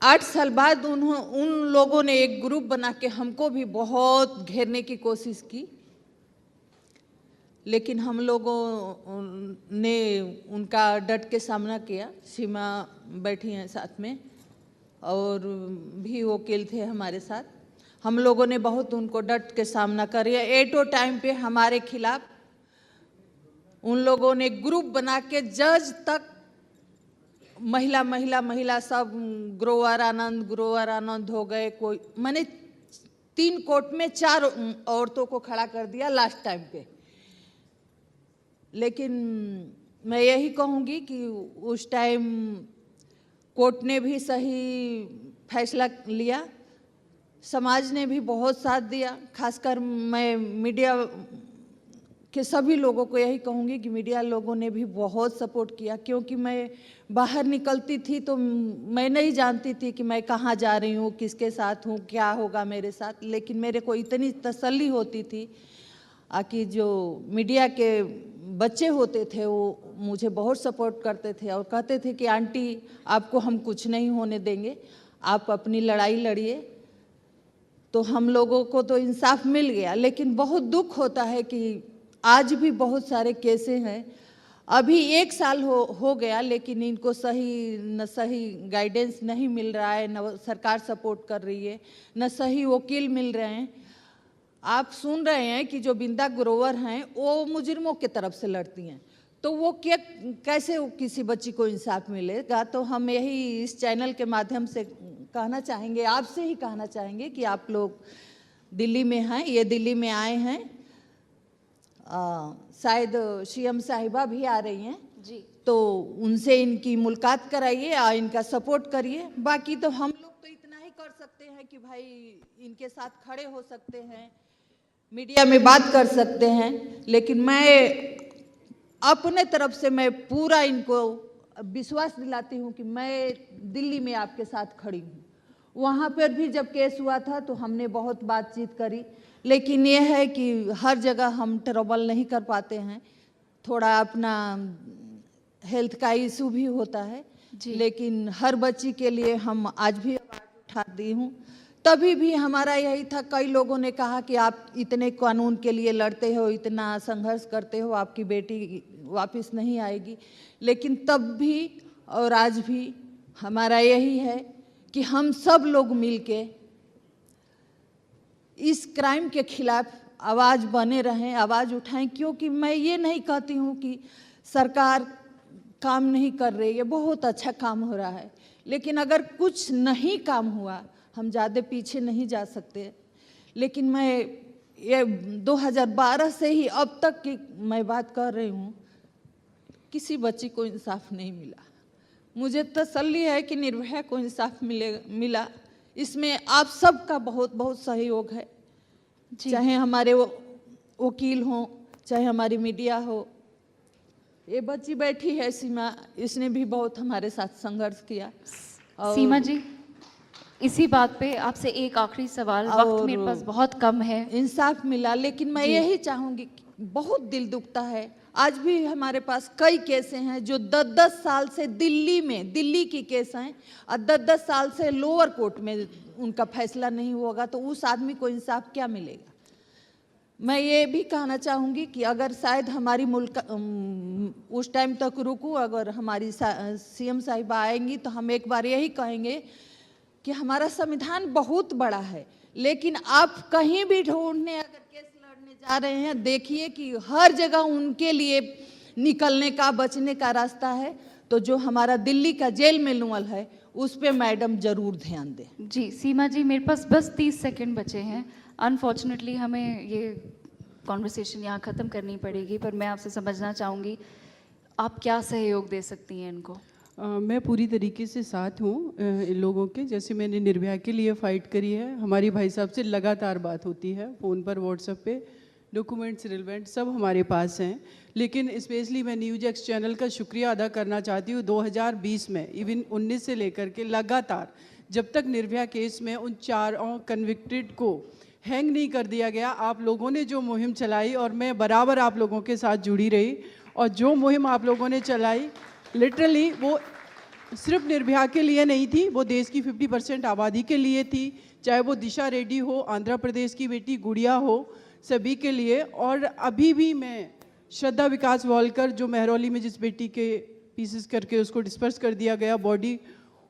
8 साल बाद उन लोगों ने एक ग्रुप बना के हमको भी बहुत घेरने की कोशिश की, लेकिन हम लोगों ने उनका डट के सामना किया। सीमा बैठी हैं साथ में और भी वकील थे हमारे साथ। हम लोगों ने बहुत उनको डट के सामना किया। एटो टाइम पे हमारे खिलाफ उन लोगों ने ग्रुप बना के जज तक महिला सब ग्रोवर आनंद हो गए। कोई मैंने 3 कोर्ट में 4 औरतों को खड़ा कर दिया लास्ट टाइम पे। लेकिन मैं यही कहूँगी कि उस टाइम कोर्ट ने भी सही फैसला लिया, समाज ने भी बहुत साथ दिया। खासकर मैं मीडिया के सभी लोगों को यही कहूँगी कि मीडिया लोगों ने भी बहुत सपोर्ट किया, क्योंकि मैं बाहर निकलती थी तो मैं नहीं जानती थी कि मैं कहाँ जा रही हूँ, किसके साथ हूँ, क्या होगा मेरे साथ। लेकिन मेरे को इतनी तसल्ली होती थी कि जो मीडिया के बच्चे होते थे वो मुझे बहुत सपोर्ट करते थे और कहते थे कि आंटी आपको हम कुछ नहीं होने देंगे, आप अपनी लड़ाई लड़िए। तो हम लोगों को तो इंसाफ मिल गया, लेकिन बहुत दुख होता है कि आज भी बहुत सारे केसें हैं। अभी 1 साल हो गया, लेकिन इनको सही गाइडेंस नहीं मिल रहा है, न सरकार सपोर्ट कर रही है, न सही वकील मिल रहे हैं। आप सुन रहे हैं कि जो बिंदा ग्रोवर हैं वो मुजरिमों के तरफ से लड़ती हैं, तो वो कैसे किसी बच्ची को इंसाफ मिलेगा। तो हम यही इस चैनल के माध्यम से कहना चाहेंगे, आपसे ही कहना चाहेंगे कि आप लोग दिल्ली में हैं, ये दिल्ली में आए हैं, शायद सीएम साहिबा भी आ रही हैं जी, तो उनसे इनकी मुलाकात कराइए और इनका सपोर्ट करिए। बाकी तो हम लोग तो इतना ही कर सकते हैं कि भाई इनके साथ खड़े हो सकते हैं, मीडिया में बात कर सकते हैं। लेकिन मैं अपने तरफ से मैं पूरा इनको विश्वास दिलाती हूँ कि मैं दिल्ली में आपके साथ खड़ी हूँ। वहाँ पर भी जब केस हुआ था तो हमने बहुत बातचीत करी, लेकिन ये है कि हर जगह हम ट्रबल नहीं कर पाते हैं, थोड़ा अपना हेल्थ का इशू भी होता है। लेकिन हर बच्ची के लिए हम आज भी आवाज़ उठाती हूँ। तभी भी हमारा यही था, कई लोगों ने कहा कि आप इतने कानून के लिए लड़ते हो, इतना संघर्ष करते हो, आपकी बेटी वापस नहीं आएगी। लेकिन तब भी और आज भी हमारा यही है कि हम सब लोग मिलके इस क्राइम के खिलाफ आवाज़ बने रहें, आवाज़ उठाएं। क्योंकि मैं ये नहीं कहती हूँ कि सरकार काम नहीं कर रही है, बहुत अच्छा काम हो रहा है। लेकिन अगर कुछ नहीं काम हुआ, हम ज़्यादा पीछे नहीं जा सकते। लेकिन मैं ये 2012 से ही अब तक की मैं बात कर रही हूँ, किसी बच्ची को इंसाफ नहीं मिला। मुझे तसल्ली है कि निर्भया को इंसाफ मिला। इसमें आप सबका बहुत बहुत सहयोग है, चाहे हमारे वकील हों, चाहे हमारी मीडिया हो। ये बच्ची बैठी है सीमा, इसने भी बहुत हमारे साथ संघर्ष किया। सीमा जी, इसी बात पे आपसे एक आखिरी सवाल, वक्त मेरे पास बहुत कम है। इंसाफ मिला, लेकिन मैं यही चाहूँगी, बहुत दिल दुखता है। आज भी हमारे पास कई केसें हैं जो 10-10 साल से दिल्ली की केस हैं और 10-10 साल से लोअर कोर्ट में उनका फैसला नहीं होगा, तो उस आदमी को इंसाफ क्या मिलेगा। मैं ये भी कहना चाहूँगी कि अगर शायद हमारी मुल्क उस टाइम तक रुकूँ, अगर हमारी सीएम साहिबा आएंगी तो हम एक बार यही कहेंगे कि हमारा संविधान बहुत बड़ा है, लेकिन आप कहीं भी ढूंढने अगर केस लड़ने जा रहे हैं, देखिए कि हर जगह उनके लिए निकलने का, बचने का रास्ता है। तो जो हमारा दिल्ली का जेल मैनुअल है उस पे मैडम जरूर ध्यान दें। जी सीमा जी, मेरे पास बस 30 सेकंड बचे हैं। अनफॉर्चुनेटली हमें ये कॉन्वर्सेशन यहाँ ख़त्म करनी पड़ेगी, पर मैं आपसे समझना चाहूँगी आप क्या सहयोग दे सकती हैं इनको। मैं पूरी तरीके से साथ हूँ इन लोगों के। जैसे मैंने निर्भया के लिए फ़ाइट करी है, हमारी भाई साहब से लगातार बात होती है, फ़ोन पर, व्हाट्सएप पे, डॉक्यूमेंट्स रिलेवेंट सब हमारे पास हैं। लेकिन स्पेशली मैं न्यूज एक्स चैनल का शुक्रिया अदा करना चाहती हूँ। 2020 में इवन 19 से लेकर के लगातार जब तक निर्भया केस में उन 4 कन्विक्टेड को हैंग नहीं कर दिया गया, आप लोगों ने जो मुहिम चलाई, और मैं बराबर आप लोगों के साथ जुड़ी रही, और जो मुहिम आप लोगों ने चलाई लिटरली वो सिर्फ निर्भया के लिए नहीं थी, वो देश की 50% आबादी के लिए थी, चाहे वो दिशा रेड्डी हो, आंध्र प्रदेश की बेटी गुड़िया हो, सभी के लिए। और अभी भी मैं श्रद्धा विकास वालकर, जो महरौली में जिस बेटी के पीसेस करके उसको डिस्पर्स कर दिया गया बॉडी,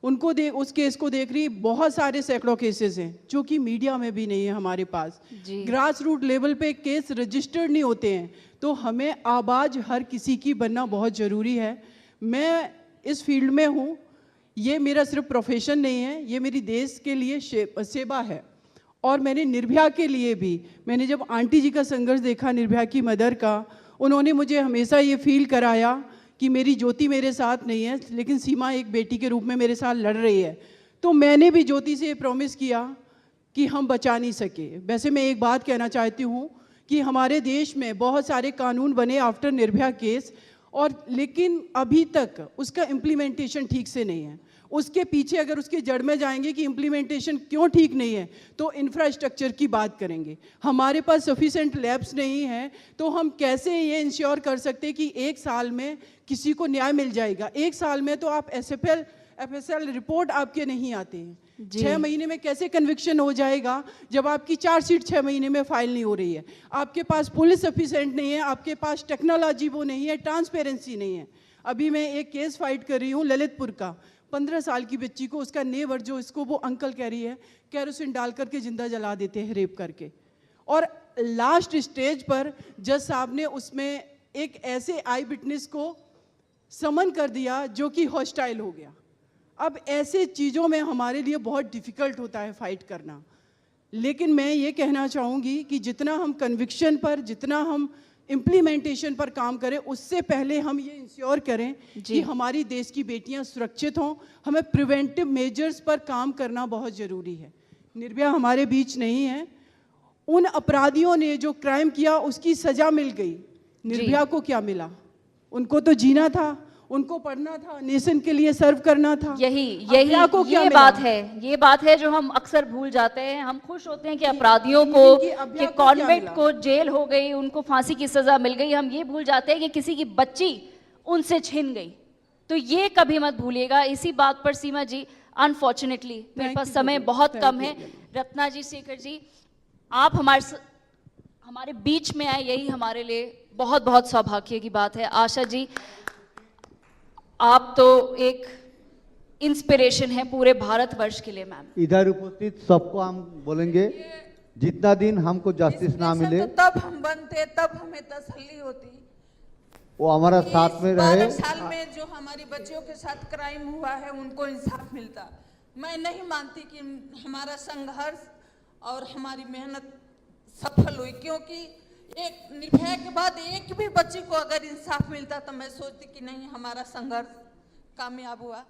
उनको उस केस को देख रही, बहुत सारे सैकड़ों केसेस हैं जो कि मीडिया में भी नहीं है हमारे पास। ग्रास रूट लेवल पे केस रजिस्टर्ड नहीं होते हैं, तो हमें आवाज़ हर किसी की बनना बहुत ज़रूरी है। मैं इस फील्ड में हूँ, ये मेरा सिर्फ प्रोफेशन नहीं है, ये मेरी देश के लिए सेवा है। और मैंने निर्भया के लिए भी, मैंने जब आंटी जी का संघर्ष देखा, निर्भया की मदर का, उन्होंने मुझे हमेशा ये फील कराया कि मेरी ज्योति मेरे साथ नहीं है, लेकिन सीमा एक बेटी के रूप में मेरे साथ लड़ रही है। तो मैंने भी ज्योति से ये प्रॉमिस किया कि हम बचा नहीं सके। वैसे मैं एक बात कहना चाहती हूँ कि हमारे देश में बहुत सारे कानून बने आफ्टर निर्भया केस, और लेकिन अभी तक उसका इम्प्लीमेंटेशन ठीक से नहीं है। उसके पीछे अगर उसके जड़ में जाएंगे कि इम्प्लीमेंटेशन क्यों ठीक नहीं है, तो इंफ्रास्ट्रक्चर की बात करेंगे। हमारे पास सफिशेंट लैब्स नहीं है, तो हम कैसे ये इंश्योर कर सकते कि एक साल में किसी को न्याय मिल जाएगा? एक साल में तो आप FSL रिपोर्ट आपके नहीं आते हैं। 6 महीने में कैसे कन्विक्शन हो जाएगा जब आपकी चार्जशीट 6 महीने में फाइल नहीं हो रही है? आपके पास पुलिस सफिशेंट नहीं है, आपके पास टेक्नोलॉजी वो नहीं है, ट्रांसपेरेंसी नहीं है। अभी मैं एक केस फाइट कर रही हूँ ललितपुर का, 15 साल की बच्ची को उसका नेबर, जो इसको वो अंकल कह रही है, कैरोसिन डाल करके जिंदा जला देते हैं रेप करके। और लास्ट स्टेज पर जज साहब ने उसमें एक ऐसे आई विटनेस को समन कर दिया जो कि हॉस्टाइल हो गया। अब ऐसे चीज़ों में हमारे लिए बहुत डिफ़िकल्ट होता है फाइट करना। लेकिन मैं ये कहना चाहूँगी कि जितना हम कन्विक्शन पर, जितना हम इम्प्लीमेंटेशन पर काम करें, उससे पहले हम ये इंश्योर करें कि हमारी देश की बेटियां सुरक्षित हों। हमें प्रिवेंटिव मेजर्स पर काम करना बहुत ज़रूरी है। निर्भया हमारे बीच नहीं है, उन अपराधियों ने जो क्राइम किया उसकी सज़ा मिल गई, निर्भया को क्या मिला? उनको तो जीना था, उनको पढ़ना था, नेशन के लिए सर्व करना था। ये बात है जो हम अक्सर भूल जाते हैं। हम खुश होते हैं कि अपराधियों को, कि कॉन्वेंट को जेल हो गई, उनको फांसी की सजा मिल गई। हम ये भूल जाते हैं कि किसी की बच्ची उनसे छिन गई। तो ये कभी मत भूलिएगा। इसी बात पर सीमा जी, अनफॉर्चुनेटली मेरे पास समय बहुत कम है। रत्ना जी, शेखर जी, आप हमारे बीच में आए, यही हमारे लिए बहुत बहुत सौभाग्य की बात है। आशा जी, आप तो एक इंस्पिरेशन है पूरे भारतवर्ष के लिए। मैम, इधर उपस्थित सबको हम बोलेंगे, जितना दिन हमको जस्टिस ना मिले, तो तब हम बनते, तब हमें तसल्ली होती। वो हमारा साथ में रहे। 12 साल में जो हमारी बच्चियों के साथ क्राइम हुआ है, उनको इंसाफ मिलता। मैं नहीं मानती कि हमारा संघर्ष और हमारी मेहनत सफल हुई, क्योंकि एक निर्भया के बाद एक भी बच्ची को अगर इंसाफ मिलता तो मैं सोचती कि नहीं, हमारा संघर्ष कामयाब हुआ।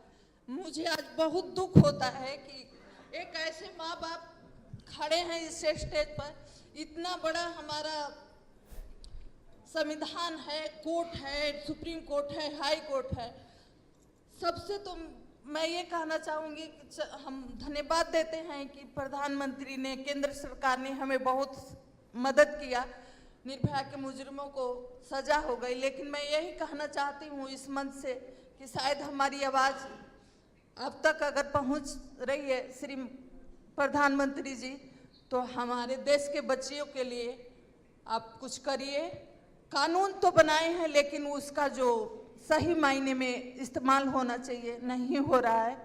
मुझे आज बहुत दुख होता है कि एक ऐसे माँ बाप खड़े हैं इस स्टेज पर। इतना बड़ा हमारा संविधान है, कोर्ट है, सुप्रीम कोर्ट है, हाई कोर्ट है। सबसे तो मैं ये कहना चाहूँगी कि हम धन्यवाद देते हैं कि प्रधानमंत्री ने, केंद्र सरकार ने हमें बहुत मदद किया। निर्भया के मुजरिमों को सजा हो गई। लेकिन मैं यही कहना चाहती हूँ इस मंच से कि शायद हमारी आवाज़ अब तक अगर पहुँच रही है श्री प्रधानमंत्री जी, तो हमारे देश के बच्चियों के लिए आप कुछ करिए। कानून तो बनाए हैं, लेकिन उसका जो सही मायने में इस्तेमाल होना चाहिए नहीं हो रहा है।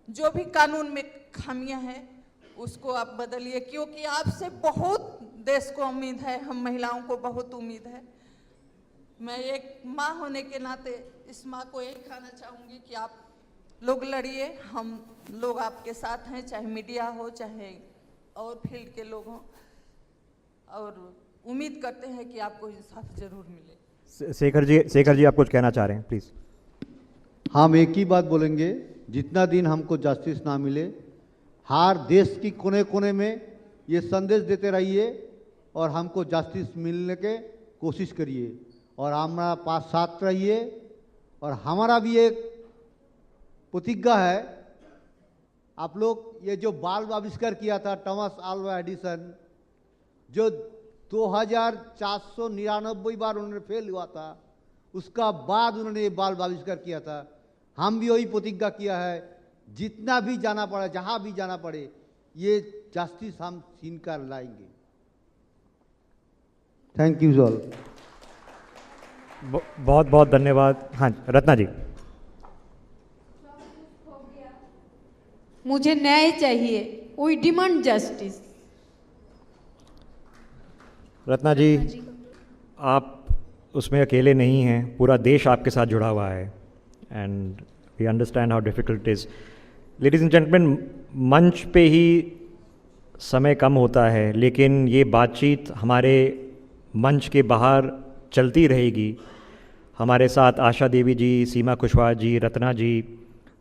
जो भी कानून में खामियां हैं उसको आप बदलिए, क्योंकि आपसे बहुत देश को उम्मीद है, हम महिलाओं को बहुत उम्मीद है। मैं एक माँ होने के नाते इस माँ को यही कहना चाहूँगी कि आप लोग लड़िए, हम लोग आपके साथ हैं, चाहे मीडिया हो, चाहे और फील्ड के लोग हों, और उम्मीद करते हैं कि आपको इंसाफ जरूर मिले। शेखर जी आप कुछ कहना चाह रहे हैं, प्लीज। हम एक ही बात बोलेंगे, जितना दिन हमको जस्टिस ना मिले, हर देश की कोने कोने में ये संदेश देते रहिए और हमको जस्टिस मिलने के कोशिश करिए और हमारा पास साथ रहिए। और हमारा भी एक प्रतिज्ञा है, आप लोग ये जो बाल्ब आविष्कार किया था थॉमस अल्वा एडिसन, जो 2499 बार उन्होंने फेल हुआ था, उसका बाद उन्होंने ये बाल्ब आविष्कार किया था। हम भी वही प्रतिज्ञा किया है, जितना भी जाना पड़े, जहां भी जाना पड़े, ये जस्टिस हम छीन कर लाएंगे। Thank you all. बहुत बहुत धन्यवाद। हाँ रत्ना जी। मुझे न्याय चाहिए, वी डिमांड जस्टिस। रत्ना जी, आप उसमें अकेले नहीं हैं, पूरा देश आपके साथ जुड़ा हुआ है and we understand how difficult is. Ladies and gentleman, मंच पे ही समय कम होता है, लेकिन ये बातचीत हमारे मंच के बाहर चलती रहेगी। हमारे साथ आशा देवी जी, सीमा कुशवाहा जी, रत्ना जी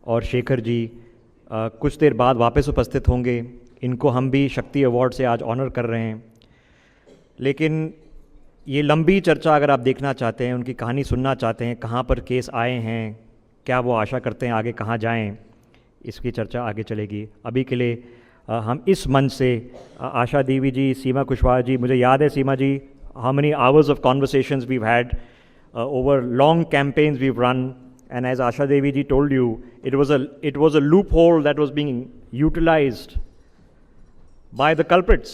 और शेखर जी कुछ देर बाद वापस उपस्थित होंगे। इनको हम भी शक्ति अवार्ड से आज ऑनर कर रहे हैं। लेकिन ये लंबी चर्चा अगर आप देखना चाहते हैं, उनकी कहानी सुनना चाहते हैं, कहाँ पर केस आए हैं, क्या वो आशा करते हैं आगे कहाँ जाएं, इसकी चर्चा आगे चलेगी। अभी के लिए हम इस मंच से आशा देवी जी, सीमा कुशवाहा जी, मुझे याद है सीमा जी, how many hours of conversations we've had over long campaigns we've run, and as Asha Devi ji told you, it was a loophole that was being utilized by the culprits,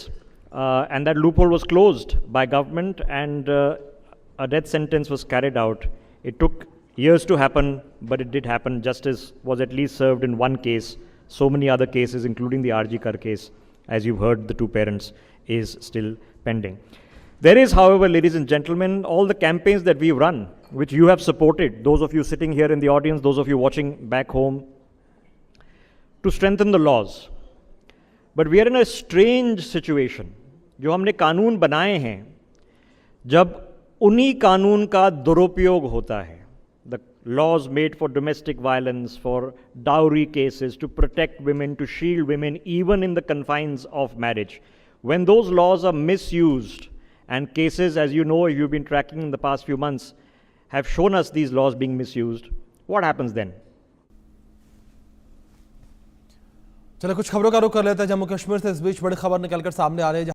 and that loophole was closed by government, and a death sentence was carried out. It took years to happen, but it did happen. Justice was at least served in one case. So many other cases, including the RG Kar case, as you've heard, the two parents, is still pending. There is, however, ladies and gentlemen, all the campaigns that we've run, which you have supported, those of you sitting here in the audience, those of you watching back home, to strengthen the laws. But we are in a strange situation. जो हमने कानून बनाए हैं, जब उन्हीं कानून का दुरुपयोग होता है, the laws made for domestic violence, for dowry cases, to protect women, to shield women, even in the confines of marriage, when those laws are misused, and cases, as you know, you've been tracking in the past few months, have shown us these laws being misused, what happens then? चलो कुछ खबरों का रुख कर लेते हैं जम्मू कश्मीर से। इस बीच बड़ी खबर निकलकर सामने आ रही है।